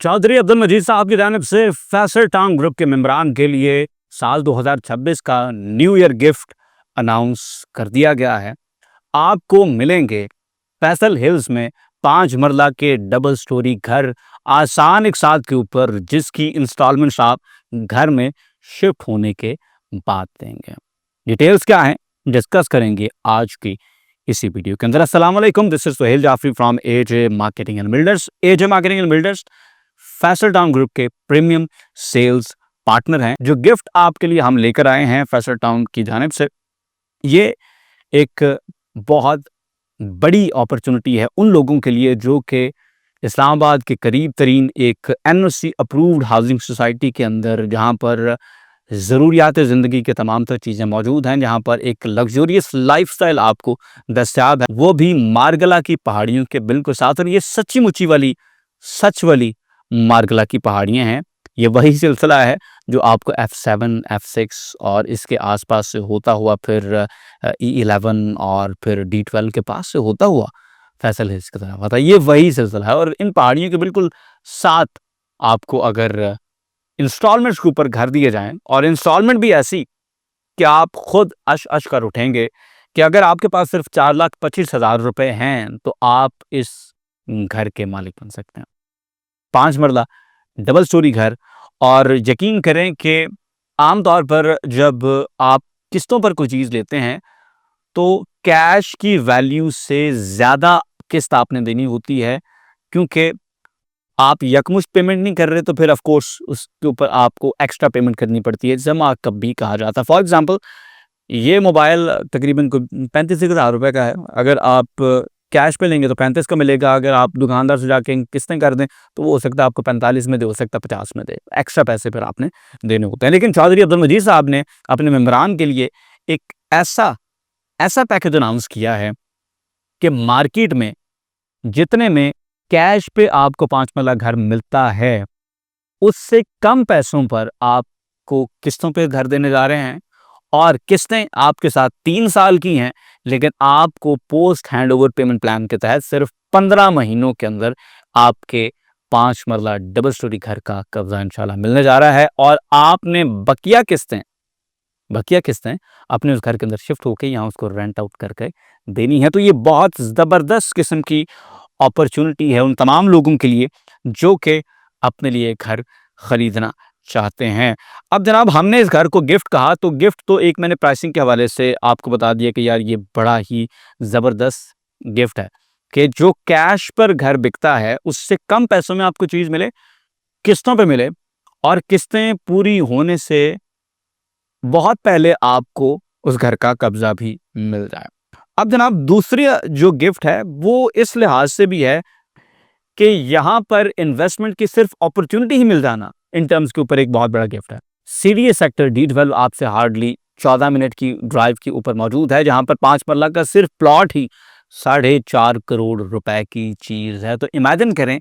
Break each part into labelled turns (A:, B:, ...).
A: चौधरी अब्दुल मजीद साहब की जानिब से फैसल टाउन ग्रुप के मेंबरान के लिए साल 2026 का न्यू ईयर गिफ्ट अनाउंस कर दिया गया है। आपको मिलेंगे फैसल हिल्स में 5 मरला के डबल स्टोरी घर आसान एक साथ के ऊपर, जिसकी इंस्टॉलमेंट आप घर में शिफ्ट होने के बाद देंगे। डिटेल्स क्या हैं डिस्कस करेंगे आज की इसी वीडियो के अंदर। अस्सलाम वालेकुम, this is Suhail Jafri from AJ marketing and builders. AJ marketing and builders Faisal town group के प्रीमियम सेल्स पार्टनर हैं। जो गिफ्ट आपके लिए हम लेकर आए हैं फैसल टाउन की जानिब से, ये एक बहुत बड़ी अपॉर्चुनिटी है उन लोगों के लिए जो कि इस्लामाबाद के करीब तरीन एक एनओसी अप्रूव्ड हाउसिंग सोसाइटी के अंदर, जहाँ पर ज़रूरियात ज़िंदगी के तमाम तर चीज़ें मौजूद हैं, जहाँ पर एक लग्जूरियस लाइफस्टाइल आपको दस्तयाब है, वो भी मारगला की पहाड़ियों के बिल्कुल साथ। और ये सच्ची मुच्ची वाली सच वाली मारगला की पहाड़ियाँ हैं। ये वही सिलसिला है जो आपको F7, F6 और इसके आसपास से होता हुआ फिर E11 और फिर D12 के पास से होता हुआ फैसल हिल्स की तरफ आता है। ये वही सिलसिला है और इन पहाड़ियों के बिल्कुल साथ आपको अगर इंस्टॉलमेंट्स के ऊपर घर दिए जाएं, और इंस्टॉलमेंट भी ऐसी कि आप खुद अश अश कर उठेंगे कि अगर आपके पास सिर्फ 4,25,000 रुपए हैं तो आप इस घर के मालिक बन सकते हैं। 5 मरला डबल स्टोरी घर। और यकीन करें कि आमतौर पर जब आप किस्तों पर कोई चीज़ लेते हैं तो कैश की वैल्यू से ज़्यादा किस्त आपने देनी होती है, क्योंकि आप यकमुश्त पेमेंट नहीं कर रहे तो फिर ऑफ कोर्स उसके ऊपर आपको एक्स्ट्रा पेमेंट करनी पड़ती है, जमा कभी कहा जाता है। फॉर एग्जांपल, ये मोबाइल तकरीबन 35,000 रुपये का है। अगर आप कैश पे लेंगे तो 35 का मिलेगा, अगर आप दुकानदार से जाके किस्तें कर दें तो वो हो सकता है आपको 45 में दे, हो सकता है 50 में दे। एक्स्ट्रा पैसे फिर आपने देने होते हैं। लेकिन चौधरी अब्दुल मजीद साहब ने अपने मेंबरान के लिए एक ऐसा ऐसा पैकेज अनाउंस किया है कि मार्केट में जितने में कैश पे आपको 5 मरला घर मिलता है, उससे कम पैसों पर आपको किस्तों पे घर देने जा रहे हैं। और किस्तें आपके साथ 3 साल की हैं, लेकिन आपको पोस्ट हैंडओवर पेमेंट प्लान के तहत सिर्फ 15 महीनों के अंदर आपके 5 मरला डबल स्टोरी घर का कब्जा इंशाल्लाह मिलने जा रहा है। और आपने बकिया किस्तें अपने उस घर के अंदर शिफ्ट होकर यहाँ उसको रेंट आउट करके देनी है। तो ये बहुत ज़बरदस्त किस्म की अपॉर्चुनिटी है उन तमाम लोगों के लिए जो कि अपने लिए घर खरीदना चाहते हैं। अब जनाब, हमने इस घर को गिफ्ट कहा तो गिफ्ट तो एक मैंने प्राइसिंग के हवाले से आपको बता दिया कि यार ये बड़ा ही ज़बरदस्त गिफ्ट है कि जो कैश पर घर बिकता है उससे कम पैसों में आपको चीज़ मिले, किस्तों पे मिले, और किस्तें पूरी होने से बहुत पहले आपको उस घर का कब्जा भी मिल जाए। अब जनाब, दूसरी जो गिफ्ट है वो इस लिहाज से भी है कि यहाँ पर इन्वेस्टमेंट की सिर्फ अपॉर्चुनिटी ही मिल जाना इन टर्म्स के ऊपर एक बहुत बड़ा गिफ्ट है। सीडीए सेक्टर D12 आपसे हार्डली 14 मिनट की ड्राइव के ऊपर मौजूद है, जहाँ पर 5 मरला का सिर्फ प्लॉट ही 4.5 करोड़ रुपए की चीज़ है। तो इमेजिन करें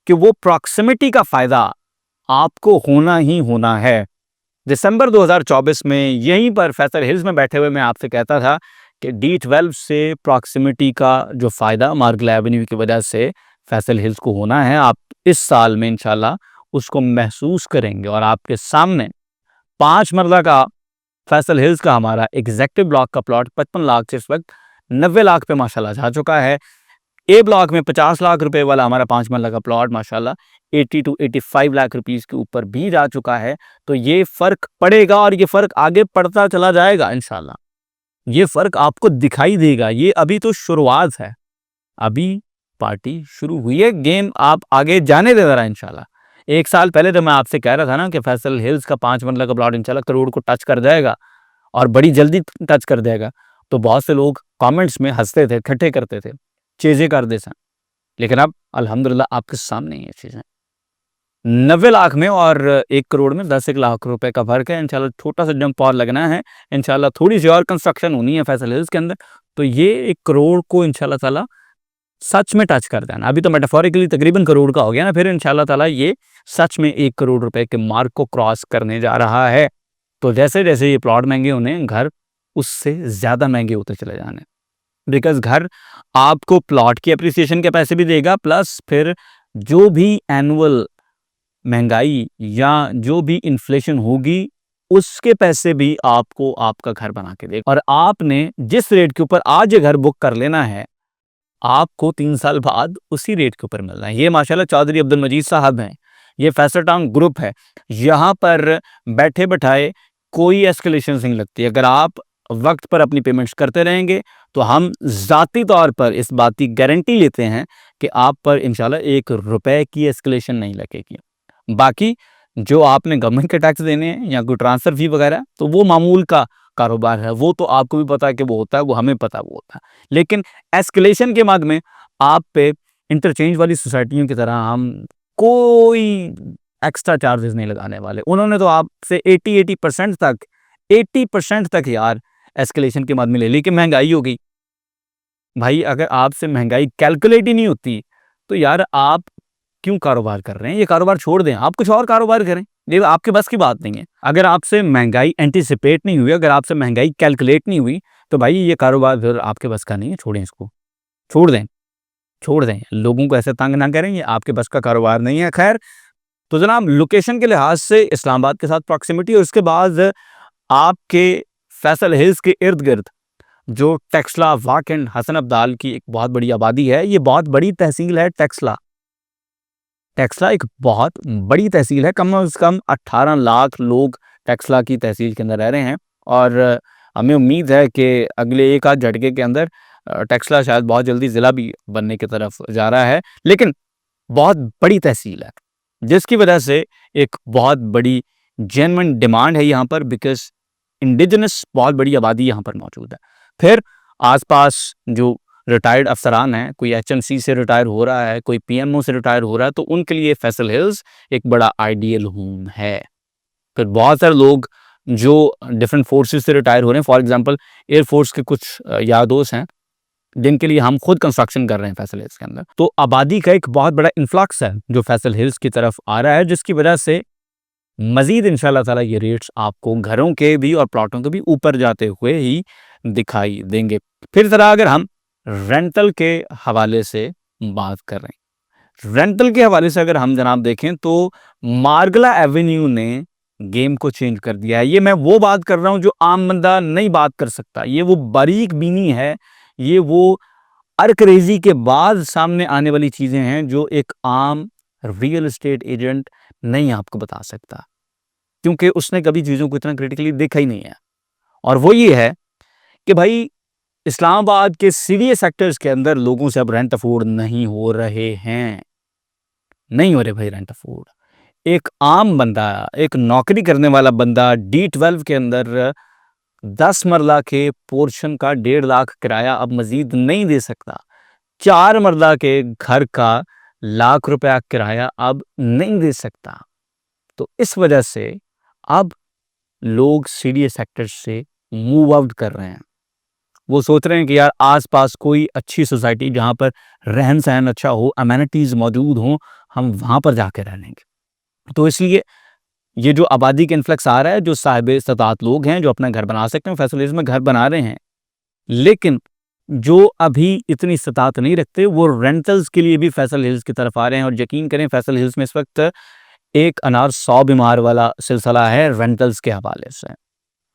A: कि वो प्रॉक्सिमिटी का फ़ायदा आपको होना ही होना है। दिसंबर 2024 में यहीं पर फैसल हिल्स में बैठे हुए मैं आपसे कहता था कि D12 से प्रॉक्सिमिटी का जो फ़ायदा मार्गला एवेन्यू की वजह से फैसल हिल्स को होना है, आप इस साल में इंशाल्लाह उसको महसूस करेंगे। और आपके सामने 5 मरला का फैसल हिल्स का हमारा एग्जेक्टिव ब्लॉक का प्लॉट 55 लाख से इस वक्त 90 लाख पे माशाल्लाह जा चुका है। ए ब्लॉक में 50 लाख रुपए वाला हमारा 5 मरला का प्लॉट माशाल्लाह 80 to 85 लाख रुपीस के ऊपर भी जा चुका है। तो ये फ़र्क पड़ेगा और ये फ़र्क आगे पड़ता चला जाएगा इंशाल्लाह। ये फ़र्क आपको दिखाई देगा। ये अभी तो शुरुआत है, अभी पार्टी शुरू हुई है, गेम आप आगे जाने दे ज़रा इंशाल्लाह। 1 साल पहले जब मैं आपसे कह रहा था ना कि फैसल हिल्स का 5 मरला का प्लॉट इंशाल्लाह करोड़ को टच कर जाएगा और बड़ी जल्दी टच कर जाएगा, तो बहुत से लोग कमेंट्स में हंसते थे, ठट्ठे करते थे, चीज़ें कर दे सन। लेकिन अब अल्हम्दुलिल्लाह आपके सामने ही ये चीज़ें 90 लाख में और 1 करोड़ में 10 लाख रुपए का फ़र्क है। इंशाल्लाह छोटा सा जंप और लगना है, इंशाल्लाह थोड़ी सी और कंस्ट्रक्शन होनी है फैसल हिल्स के अंदर, तो ये 1 करोड़ को इंशाल्लाह ताला सच में टच कर देना। अभी तो मेटाफोरिकली तकरीबन करोड़ का हो गया ना, फिर इंशाल्लाह ताला ये सच में 1 करोड़ रुपए के मार्क को क्रॉस करने जा रहा है। तो जैसे जैसे ये प्लॉट महंगे होने, घर उससे ज़्यादा महंगे होते चले जाने, बिकॉज़ घर आपको प्लॉट की एप्रिसिएशन के पैसे भी देगा, प्लस फिर जो भी एनुअल महंगाई या जो भी इन्फ्लेशन होगी उसके पैसे भी आपको आपका घर बना के देगा। और आपने जिस रेट के ऊपर आज ये घर बुक कर लेना है, आपको 3 साल बाद उसी रेट के ऊपर मिलना है। ये माशाल्लाह चौधरी अब्दुल मजीद साहब हैं, ये फैसल टाउन ग्रुप है। यहाँ पर बैठे-बैठाए कोई एस्केलेशंस नहीं लगती। अगर आप वक़्त पर अपनी पेमेंट्स करते रहेंगे, तो हम ज़ाती तौर पर इस बात की गारंटी लेते हैं कि आप पर इंशाल्लाह ₹1 की एस्केलेशन नहीं लगेगी। बाकी जो आपने गवर्नमेंट के टैक्स देने हैं या कोई ट्रांसफ़र फ़ी वगैरह, तो वो मामूल का कारोबार है। वो तो आपको भी पता है कि वो होता है, वो हमें पता है वो होता है। लेकिन एस्केलेशन के बाद में आप पे इंटरचेंज वाली सोसाइटियों की तरह हम कोई एक्स्ट्रा चार्जेस नहीं लगाने वाले। उन्होंने तो आपसे 80% तक यार एस्केलेशन के बाद में ले ली कि महंगाई हो गई। भाई अगर आपसे महंगाई कैलकुलेट ही नहीं होती, तो यार आप क्यों कारोबार कर रहे हैं? ये कारोबार छोड़ दें, आप कुछ और कारोबार करें। ये आपके बस की बात नहीं है। अगर आपसे महंगाई एंटीसिपेट नहीं हुई, अगर आपसे महंगाई कैलकुलेट नहीं हुई, तो भाई ये कारोबार फिर आपके बस का नहीं है, छोड़ें इसको। छोड़ दें, छोड़ दें। लोगों को ऐसे तंग ना करें, ये आपके बस का कारोबार नहीं है। खैर, तो जनाब लोकेशन के लिहाज से इस्लामाबाद के साथ प्रॉक्सिमिटी और उसके बाद आपके फैसल हिल्स के इर्द-गिर्द जो टेक्सला, वाकंड, हसन अब्दाल की एक बहुत बड़ी आबादी है। ये बहुत बड़ी तहसील है टेक्सला। टेक्सला एक बहुत बड़ी तहसील है। कम से कम 18 लाख लोग टेक्सला की तहसील के अंदर रह रहे हैं और हमें उम्मीद है कि अगले एक आध झटके के अंदर टेक्सला शायद बहुत जल्दी ज़िला भी बनने की तरफ जा रहा है। लेकिन बहुत बड़ी तहसील है, जिसकी वजह से एक बहुत बड़ी जेन्युइन डिमांड है यहाँ पर, बिकॉज़ इंडिजिनस बहुत बड़ी आबादी यहाँ पर मौजूद है। फिर आस-पास जो रिटायर्ड अफसरान हैं, कोई एचएमसी से रिटायर हो रहा है, कोई पीएमओ से रिटायर हो रहा है, तो उनके लिए फैसल हिल्स एक बड़ा आइडियल होम है। फिर बहुत सारे लोग जो डिफरेंट फोर्सेस से रिटायर हो रहे हैं, फॉर एग्जांपल एयर फोर्स के कुछ यार दोस्त हैं, जिनके लिए हम खुद कंस्ट्रक्शन कर रहे हैं फैसल हिल्स के अंदर। तो आबादी का एक बहुत बड़ा इन्फ्लक्स है जो फैसल हिल्स की तरफ आ रहा है, जिसकी वजह से मज़ीद इंशाल्लाह ताला ये रेट्स आपको घरों के भी और प्लॉटों के भी ऊपर जाते हुए ही दिखाई देंगे। फिर ज़रा अगर हम रेंटल के हवाले से बात कर रहे हैं, रेंटल के हवाले से अगर हम जनाब देखें तो मार्गला एवेन्यू ने गेम को चेंज कर दिया है। ये मैं वो बात कर रहा हूँ जो आम बंदा नहीं बात कर सकता। ये वो बारीक बीनी है, ये वो अरकरेजी के बाद सामने आने वाली चीज़ें हैं जो एक आम रियल एस्टेट एजेंट नहीं आपको बता सकता, क्योंकि उसने कभी चीज़ों को इतना क्रिटिकली देखा ही नहीं है। और वो ये है कि भाई इस्लामाबाद के सीरियस सेक्टर्स के अंदर लोगों से अब रेंट अफोर्ड नहीं हो रहे हैं, नहीं हो रहे भाई रेंट अफोर्ड। एक आम बंदा, एक नौकरी करने वाला बंदा D12 के अंदर 10 मरला के पोर्शन का 1.5 लाख किराया अब मजीद नहीं दे सकता। 4 मरला के घर का लाख रुपया किराया अब नहीं दे सकता। तो इस वजह से अब लोग सीरियस सेक्टर से मूव आउट कर रहे हैं। वो सोच रहे हैं कि यार आस-पास कोई अच्छी सोसाइटी जहाँ पर रहन-सहन अच्छा हो, अमेनिटीज़ मौजूद हों, हम वहाँ पर जाके रह लेंगे। तो इसलिए ये जो आबादी का इन्फ्लक्स आ रहा है, जो साहिब-ए-इस्तात लोग हैं, जो अपना घर बना सकते हैं, फैसल हिल्स में घर बना रहे हैं। लेकिन जो अभी इतनी इस्तात नहीं रखते, वो रेंटल्स के लिए भी फैसल हिल्स की तरफ आ रहे हैं। और यकीन करें फैसल हिल्स में इस वक़्त एक अनार 100 बीमार वाला सिलसिला है रेंटल्स के हवाले से।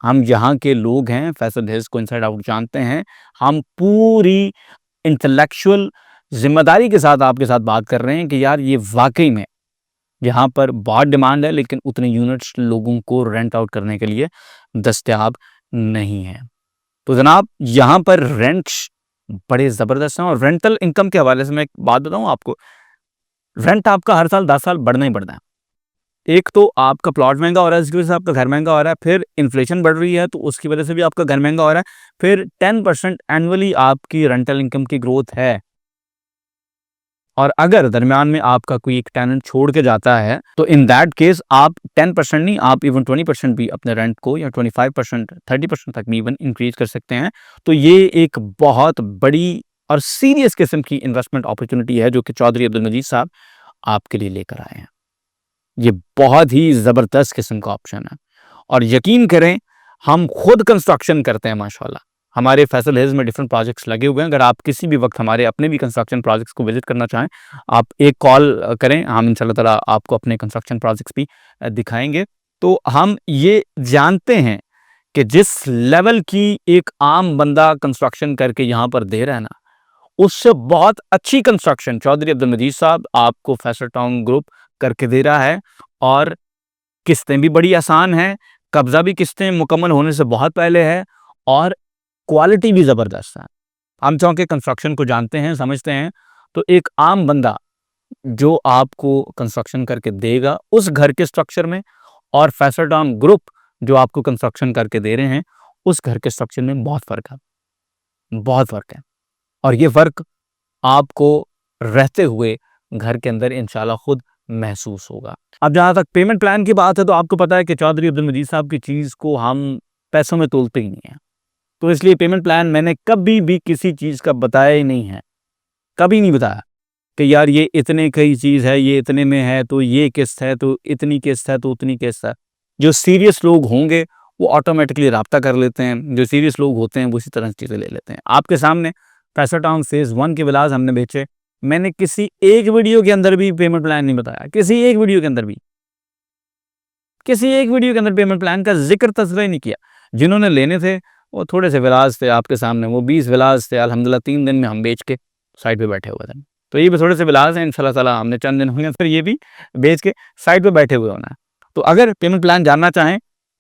A: हम यहाँ के लोग हैं, फैसल हिल्स को इनसाइड आउट जानते हैं। हम पूरी इंटेलेक्चुअल ज़िम्मेदारी के साथ आपके साथ बात कर रहे हैं कि यार ये वाक़ई में यहाँ पर बहुत डिमांड है, लेकिन उतने यूनिट्स लोगों को रेंट आउट करने के लिए दस्तयाब नहीं है। तो जनाब यहाँ पर रेंट्स बड़े ज़बरदस्त हैं। और रेंटल इनकम के हवाले से मैं एक बात बताऊँ आपको, रेंट आपका हर साल 10 साल बढ़ना ही बढ़ना है। एक तो आपका प्लॉट महंगा हो रहा है, जिसकी वजह से आपका घर महंगा हो रहा है, फिर इन्फ्लेशन बढ़ रही है, तो उसकी वजह से भी आपका घर महंगा हो रहा है, फिर 10% एनुअली आपकी रेंटल इनकम की ग्रोथ है। और अगर दरमियान में आपका कोई एक टेनेंट छोड़ के जाता है, तो इन दैट केस आप 10% नहीं, आप इवन 20% भी अपने रेंट को, या 25%, 30% तक भी इवन इंक्रीज कर सकते हैं। तो ये एक बहुत बड़ी और सीरियस किस्म की इन्वेस्टमेंट अपॉर्चुनिटी है जो कि चौधरी अब्दुल मजीद साहब आपके लिए लेकर आए हैं। ये बहुत ही ज़बरदस्त किस्म का ऑप्शन है। और यकीन करें हम खुद कंस्ट्रक्शन करते हैं माशाल्लाह। हमारे फैसल हिल्स में डिफरेंट प्रोजेक्ट्स लगे हुए हैं। अगर आप किसी भी वक्त हमारे अपने भी कंस्ट्रक्शन प्रोजेक्ट्स को विजिट करना चाहें, आप एक कॉल करें, हम इंशाल्लाह ताला आपको अपने कंस्ट्रक्शन प्रोजेक्ट्स भी दिखाएंगे। तो हम ये जानते हैं कि जिस लेवल की एक आम बंदा कंस्ट्रक्शन करके यहाँ पर दे रहा है ना, उससे बहुत अच्छी कंस्ट्रक्शन चौधरी अब्दुल मजीद साहब आपको फैसल टाउन ग्रुप करके दे रहा है। और किस्तें भी बड़ी आसान हैं, कब्जा भी किस्तें मुकम्मल होने से बहुत पहले है, और क्वालिटी भी ज़बरदस्त है। हम चूँकि कंस्ट्रक्शन को जानते हैं, समझते हैं, तो एक आम बंदा जो आपको कंस्ट्रक्शन करके देगा उस घर के स्ट्रक्चर में, और फैसल टाउन ग्रुप जो आपको कंस्ट्रक्शन करके दे रहे हैं उस घर के स्ट्रक्चर में बहुत फ़र्क है, बहुत फ़र्क है। और ये फ़र्क आपको रहते हुए घर के अंदर इंशाल्लाह खुद महसूस होगा। अब जहाँ तक पेमेंट प्लान की बात है, तो आपको पता है कि चौधरी अब्दुल मजीद साहब की चीज़ को हम पैसों में तोलते ही नहीं हैं। तो इसलिए पेमेंट प्लान मैंने कभी भी किसी चीज़ का बताया ही नहीं है, कभी नहीं बताया कि यार ये इतने की चीज़ है, ये इतने में है, तो ये किस्त है, तो इतनी किस्त है, तो उतनी किस्त है। जो सीरियस लोग होंगे वो ऑटोमेटिकली राब्ता कर लेते हैं, जो सीरियस लोग होते हैं वो इसी तरह से चीज़ें ले लेते हैं। आपके सामने फैसल टाउन फेज़ 1 के विलास हमने बेचे, मैंने किसी एक वीडियो के अंदर भी पेमेंट प्लान नहीं बताया, किसी एक वीडियो के अंदर भी, किसी एक वीडियो के अंदर पेमेंट प्लान का ज़िक्र तज़किरा ही नहीं किया। जिन्होंने लेने थे वो थोड़े से विलास थे आपके सामने, वो 20 विलास थे, अल्हम्दुलिल्लाह 3 दिन में हम बेच के साइड पे बैठे हुए थे। तो ये भी थोड़े से विलास हैं, इंशाल्लाह ताला हमने चंद दिन होंगे फिर ये भी बेच के साइड पे बैठे हुए होना है। तो अगर पेमेंट प्लान जानना चाहें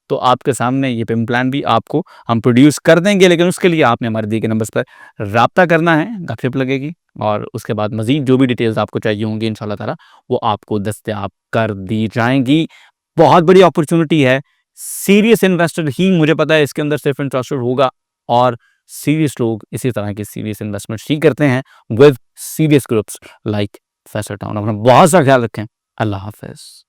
A: तो आपके सामने ये पेमेंट प्लान भी आपको हम प्रोड्यूस कर देंगे, लेकिन उसके लिए आपने हमारे दिए गए नंबर्स पर राब्ता करना है, गपशप लगेगी, और उसके बाद मज़ीद जो भी डिटेल्स आपको चाहिए होंगी इंशाल्लाह ताला वो आपको दस्तयाब कर दी जाएँगी। बहुत बड़ी अपॉर्चुनिटी है, सीरियस इन्वेस्टर ही मुझे पता है इसके अंदर सिर्फ इंटरेस्टेड होगा, और सीरियस लोग इसी तरह की सीरियस इन्वेस्टमेंट ही करते हैं with serious groups like Faisal town. अपना बहुत सा ख्याल रखें। अल्लाह हाफ़िज़।